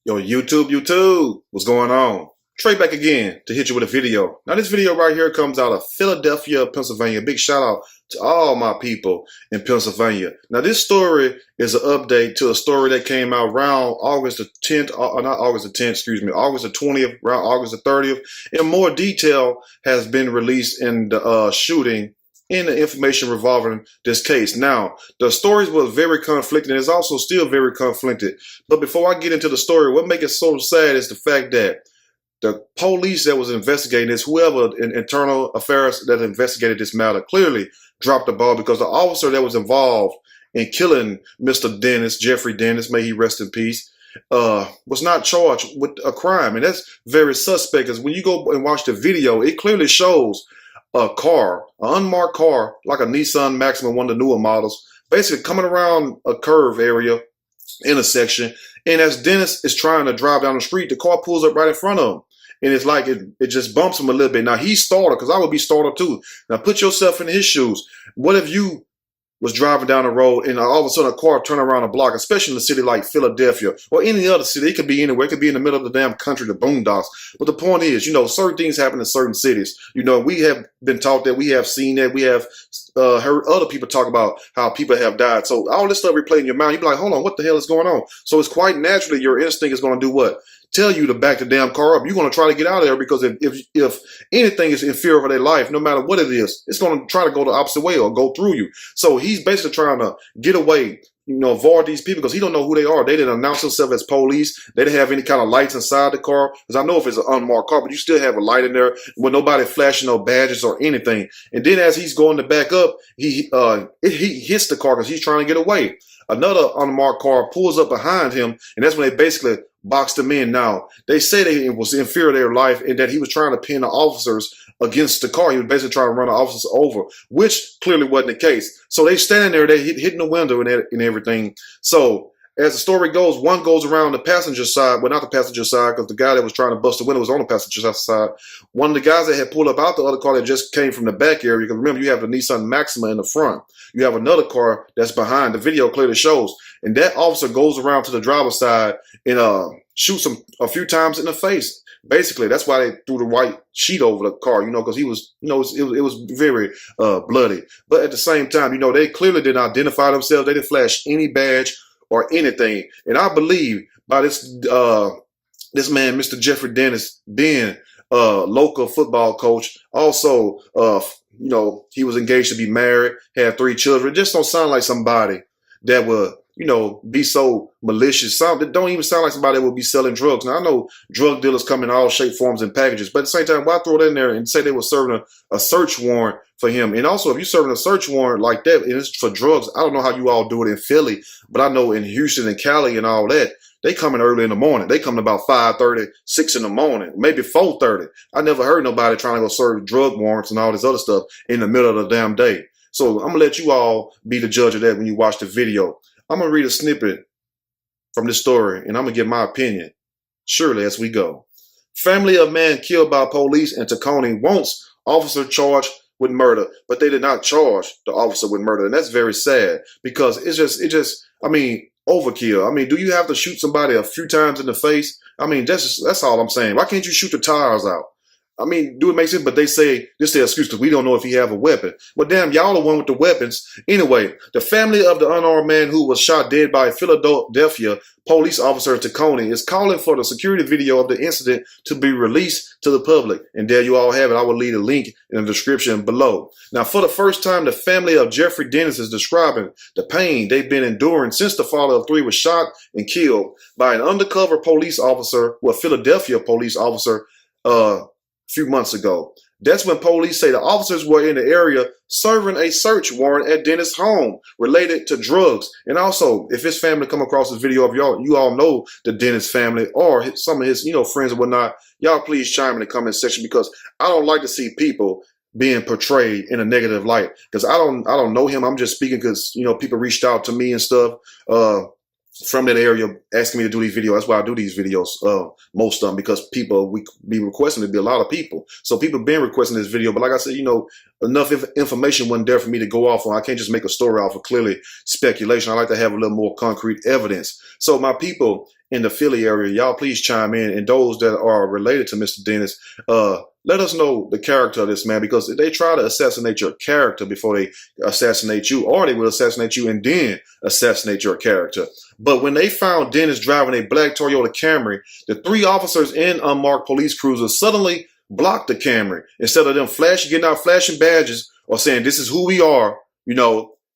Yo, YouTube, what's going on? Trey back again to hit you with a video. Now, this video right here comes out of Philadelphia, Pennsylvania. Big shout out to all my people in Pennsylvania. Now, this story is an update to a story that came out around August the 10th, not August the 10th, excuse me, August the 20th, around August the 30th. And more detail has been released in the shooting in the information revolving this case. Now, the stories were very conflicting, and it's also still very conflicted. But before I get into the story, what makes it so sad is the fact that the police that was investigating this, whoever in internal affairs that investigated this matter, clearly dropped the ball, because the officer that was involved in killing Mr. Dennis, Jeffrey Dennis, may he rest in peace, was not charged with a crime. And that's very suspect, because when you go and watch the video, it clearly shows a car, an unmarked car, like a Nissan Maxima, one of the newer models, basically coming around a curve area, intersection. And as Dennis is trying to drive down the street, the car pulls up right in front of him. And it's like it just bumps him a little bit. Now, he's startled, because I would be startled too. Now, put yourself in his shoes. What if you was driving down the road and all of a sudden a car turned around a block, especially in a city like Philadelphia or any other city? It could be anywhere. It could be in the middle of the damn country, the boondocks. But the point is, certain things happen in certain cities. We have been taught that, we have seen that, we have heard other people talk about how people have died. So all this stuff replaying in your mind, you be like, hold on, what the hell is going on? So it's quite naturally your instinct is going to do what? Tell you to back the damn car up. You're going to try to get out of there, because if anything is in fear of their life, no matter what it is, it's going to try to go the opposite way or go through you. So he's basically trying to get away, avoid these people, because he don't know who they are. They didn't announce themselves as police. They didn't have any kind of lights inside the car, because I know if it's an unmarked car, but you still have a light in there with nobody flashing no badges or anything. And then as he's going to back up, he hits the car because he's trying to get away. Another unmarked car pulls up behind him, and that's when they basically boxed him in. Now, they say they was in fear of their life and that he was trying to pin the officers against the car. He was basically trying to run the officers over, which clearly wasn't the case. So they stand there, they hitting the window and everything. So as the story goes, one goes around the passenger side. Well, not the passenger side, because the guy that was trying to bust the window was on the passenger side. One of the guys that had pulled up out the other car that just came from the back area, because remember, you have the Nissan Maxima in the front. You have another car that's behind. The video clearly shows. And that officer goes around to the driver's side and shoots him a few times in the face. Basically, that's why they threw the white sheet over the car, because he was, it was very bloody. But at the same time, they clearly didn't identify themselves. They didn't flash any badge or anything. And I believe by this man, Mr. Jeffrey Dennis, being a local football coach, also, he was engaged to be married, had 3 children. It just don't sound like somebody that would, be so malicious. That don't even sound like somebody that would be selling drugs. Now, I know drug dealers come in all shape, forms, and packages, but at the same time, why throw it in there and say they were serving a search warrant for him? And also, if you're serving a search warrant like that, and it's for drugs, I don't know how you all do it in Philly, but I know in Houston and Cali and all that, they come in early in the morning. They come in about 5:30, 6 in the morning, maybe 4:30. I never heard nobody trying to go serve drug warrants and all this other stuff in the middle of the damn day. So I'm going to let you all be the judge of that when you watch the video. I'm going to read a snippet from this story, and I'm going to give my opinion, surely, as we go. Family of man killed by police in Tacony wants officer charged with murder, but they did not charge the officer with murder. And that's very sad, because it's just, overkill. Do you have to shoot somebody a few times in the face? That's all I'm saying. Why can't you shoot the tires out? Do it make sense? But they say this is their excuse, because we don't know if he have a weapon. Well, damn, y'all the one with the weapons. Anyway, the family of the unarmed man who was shot dead by a Philadelphia police officer in Tacony is calling for the security video of the incident to be released to the public. And there you all have it. I will leave a link in the description below. Now, for the first time, the family of Jeffrey Dennis is describing the pain they've been enduring since the father of 3 was shot and killed by an undercover police officer, Philadelphia police officer, few months ago. That's when police say the officers were in the area serving a search warrant at Dennis' home related to drugs. And also, if his family come across this video of y'all, you all know the Dennis family or some of his, friends and whatnot, y'all please chime in the comment section, because I don't like to see people being portrayed in a negative light, because I don't know him. I'm just speaking because, people reached out to me and stuff, from that area asking me to do these videos. That's why I do these videos, most of them, because people, we be requesting to be a lot of people. So people been requesting this video, but like I said, enough information wasn't there for me to go off on. I can't just make a story off of clearly speculation. I like to have a little more concrete evidence. So my people, in the Philly area, y'all please chime in. And those that are related to Mr. Dennis, let us know the character of this man, because they try to assassinate your character before they assassinate you, or they will assassinate you and then assassinate your character. But when they found Dennis driving a black Toyota Camry, the 3 officers in unmarked police cruisers suddenly blocked the Camry. Instead of them getting out flashing badges or saying, this is who we are,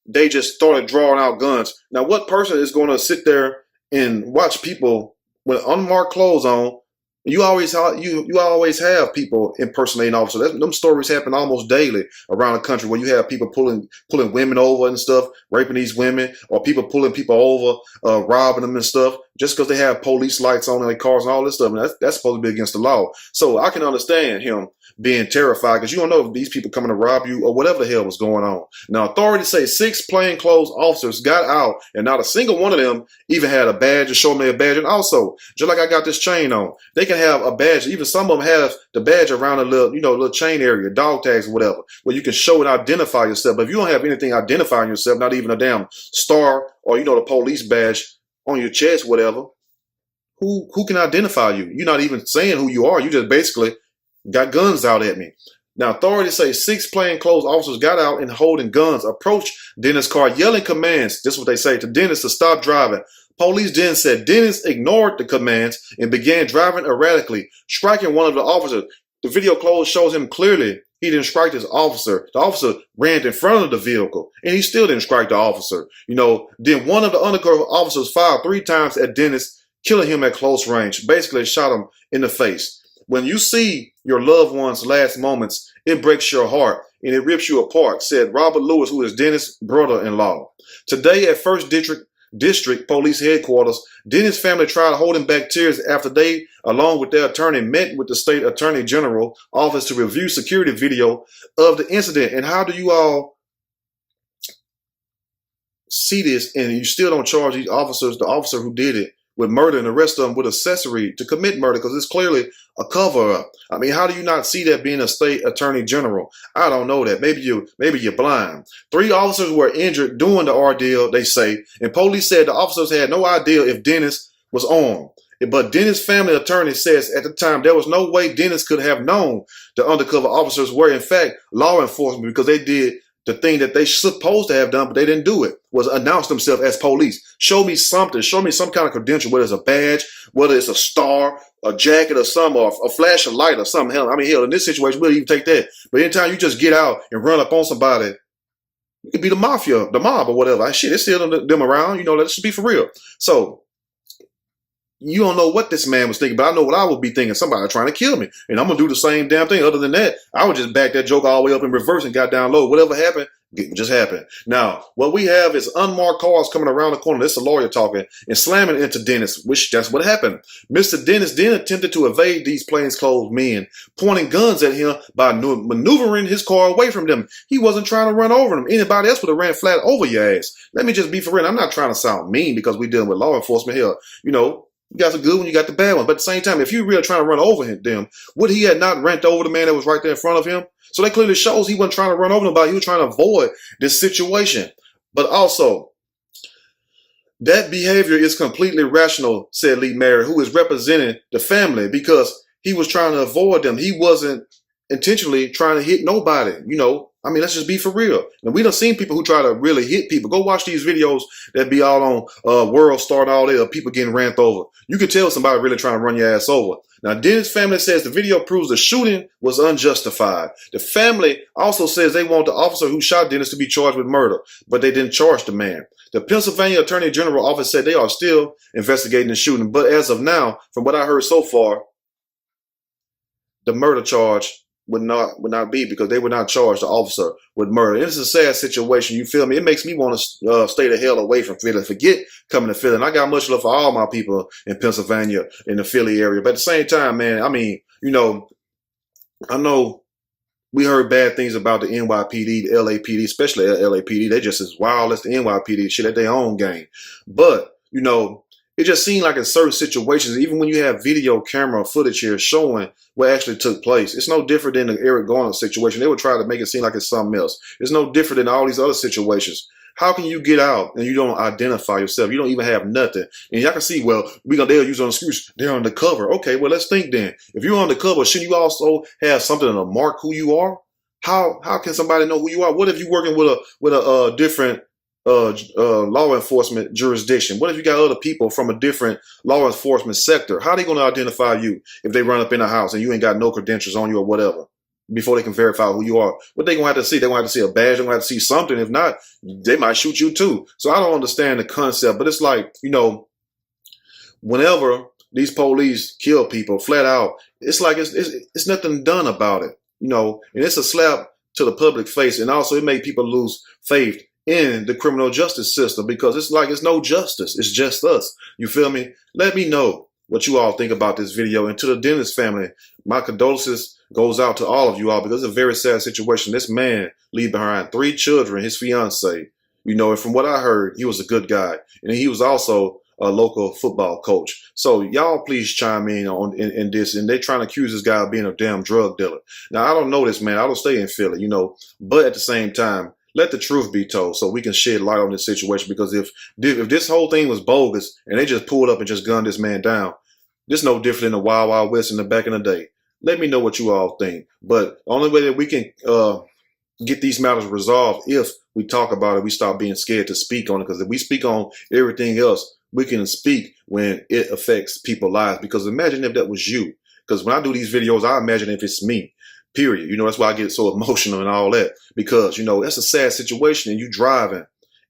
they just started drawing out guns. Now, what person is going to sit there and watch people with unmarked clothes on? You always have people impersonating officers. Them stories happen almost daily around the country, where you have people pulling women over and stuff, raping these women, or people pulling people over, robbing them and stuff, just because they have police lights on in their cars and all this stuff. And that's supposed to be against the law. So I can understand him being terrified, because you don't know if these people coming to rob you or whatever the hell was going on. Now, authorities say 6 plainclothes officers got out, and not a single one of them even had a badge or showed me a badge. And also, just like I got this chain on, they can have a badge. Even some of them have the badge around a little chain area, dog tags or whatever, where you can show and identify yourself. But if you don't have anything identifying yourself, not even a damn star or the police badge on your chest, whatever, who can identify you? You're not even saying who you are. You just basically got guns out at me. Now, authorities say 6 plainclothes officers got out and holding guns, approached Dennis' car, yelling commands. This is what they say to Dennis to stop driving. Police then said Dennis ignored the commands and began driving erratically, striking one of the officers. The video shows him clearly he didn't strike this officer. The officer ran in front of the vehicle, and he still didn't strike the officer. Then one of the undercover officers fired 3 times at Dennis, killing him at close range. Basically, shot him in the face. When you see your loved one's last moments, it breaks your heart and it rips you apart, said Robert Lewis, who is Dennis' brother-in-law. Today at 1st District Police Headquarters, Dennis' family tried holding back tears after they, along with their attorney, met with the state attorney general office to review security video of the incident. And how do you all see this and you still don't charge these officers, the officer who did it, with murder, and the rest of them with accessory to commit murder, because it's clearly a cover-up? I mean, how do you not see that being a state attorney general? I don't know that. Maybe you're blind. 3 officers were injured during the ordeal, they say, and police said the officers had no idea if Dennis was armed. But Dennis' family attorney says at the time there was no way Dennis could have known the undercover officers were in fact law enforcement, because they did the thing that they supposed to have done, but they didn't do it, was announce themselves as police. Show me something. Show me some kind of credential, whether it's a badge, whether it's a star, a jacket or something, or a flashing light or something. Hell, in this situation, we'll even take that. But anytime you just get out and run up on somebody, you could be the mafia, the mob or whatever. Shit, it's still them around. Let's just be for real. So you don't know what this man was thinking, but I know what I would be thinking. Somebody trying to kill me. And I'm going to do the same damn thing. Other than that, I would just back that joke all the way up in reverse and got down low. Whatever happened, it just happened. Now, what we have is unmarked cars coming around the corner. This is a lawyer talking and slamming into Dennis, which that's what happened. Mr. Dennis then attempted to evade these plainclothes men, pointing guns at him by maneuvering his car away from them. He wasn't trying to run over them. Anybody else would have ran flat over your ass. Let me just be for real. I'm not trying to sound mean, because we're dealing with law enforcement here. You got the good one, you got the bad one. But at the same time, if you're really trying to run over them, would he have not ran over the man that was right there in front of him? So that clearly shows he wasn't trying to run over nobody. He was trying to avoid this situation. But also, that behavior is completely rational, said Lee Mary, who is representing the family, because he was trying to avoid them. He wasn't intentionally trying to hit nobody, let's just be for real. And we done seen people who try to really hit people. Go watch these videos that be all on World Star and all that of people getting ran over. You can tell somebody really trying to run your ass over. Now, Dennis' family says the video proves the shooting was unjustified. The family also says they want the officer who shot Dennis to be charged with murder, but they didn't charge the man. The Pennsylvania Attorney General office said they are still investigating the shooting, but as of now, from what I heard so far, the murder charge would not be, because they would not charge the officer with murder. It's a sad situation. You feel me? It makes me want to stay the hell away from Philly. Forget coming to Philly. And I got much love for all my people in Pennsylvania, in the Philly area. But at the same time, man, I know we heard bad things about the NYPD, the LAPD, especially LAPD. They just as wild as the NYPD, shit at their own game. But, it just seemed like in certain situations, even when you have video camera footage here showing what actually took place, it's no different than the Eric Garner situation. They would try to make it seem like it's something else. It's no different than all these other situations. How can you get out and you don't identify yourself? You don't even have nothing. And y'all can see, well, they'll use an excuse. They're undercover. Okay, well, let's think then. If you're undercover, shouldn't you also have something to mark who you are? How can somebody know who you are? What if you're working with a different law enforcement jurisdiction? What if you got other people from a different law enforcement sector? How are they going to identify you if they run up in a house and you ain't got no credentials on you or whatever before they can verify who you are? What they going to have to see? They're going to have to see a badge. They're going to have to see something. If not, they might shoot you too. So I don't understand the concept, but it's like, whenever these police kill people flat out, it's like it's nothing done about it, and it's a slap to the public face. And also it made people lose faith in the criminal justice system because it's like it's no justice. It's just us. You feel me? Let me know what you all think about this video. And to the Dennis family, my condolences goes out to all of you all because it's a very sad situation. This man leave behind 3 children, his fiance, and from what I heard, he was a good guy. And he was also a local football coach. So y'all please chime in in this. And they trying to accuse this guy of being a damn drug dealer. Now, I don't know this man. I don't stay in Philly, but at the same time, let the truth be told so we can shed light on this situation. Because if this whole thing was bogus and they just pulled up and just gunned this man down, this no different than the Wild Wild West in the back in the day. Let me know what you all think. But the only way that we can get these matters resolved if we talk about it, we stop being scared to speak on it. Because if we speak on everything else, we can speak when it affects people's lives. Because imagine if that was you. Because when I do these videos, I imagine if it's me. Period. That's why I get so emotional and all that. Because, that's a sad situation and you driving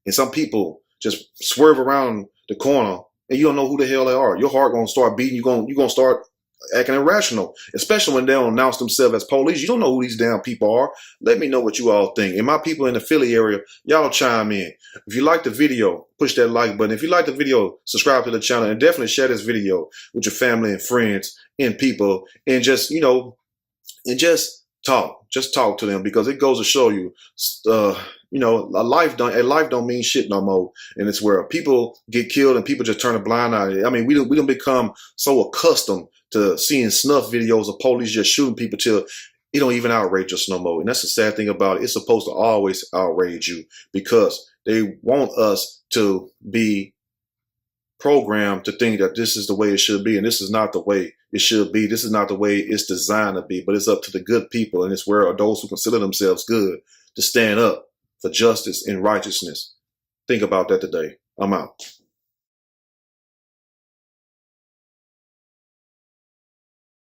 and some people just swerve around the corner and you don't know who the hell they are. Your heart going to start beating. You're going to start acting irrational, especially when they don't announce themselves as police. You don't know who these damn people are. Let me know what you all think. And my people in the Philly area, y'all chime in. If you like the video, push that like button. If you like the video, subscribe to the channel and definitely share this video with your family and friends and people and just, and just talk to them because it goes to show you, a life don't mean shit no more. And it's where people get killed and people just turn a blind eye. I mean, we don't become so accustomed to seeing snuff videos of police just shooting people till it don't even outrage us no more. And that's the sad thing about it. It's supposed to always outrage you because they want us to be programmed to think that this is the way it should be. And this is not the way it should be. This is not the way it's designed to be, but it's up to the good people. And it's where those who consider themselves good to stand up for justice and righteousness. Think about that today. I'm out.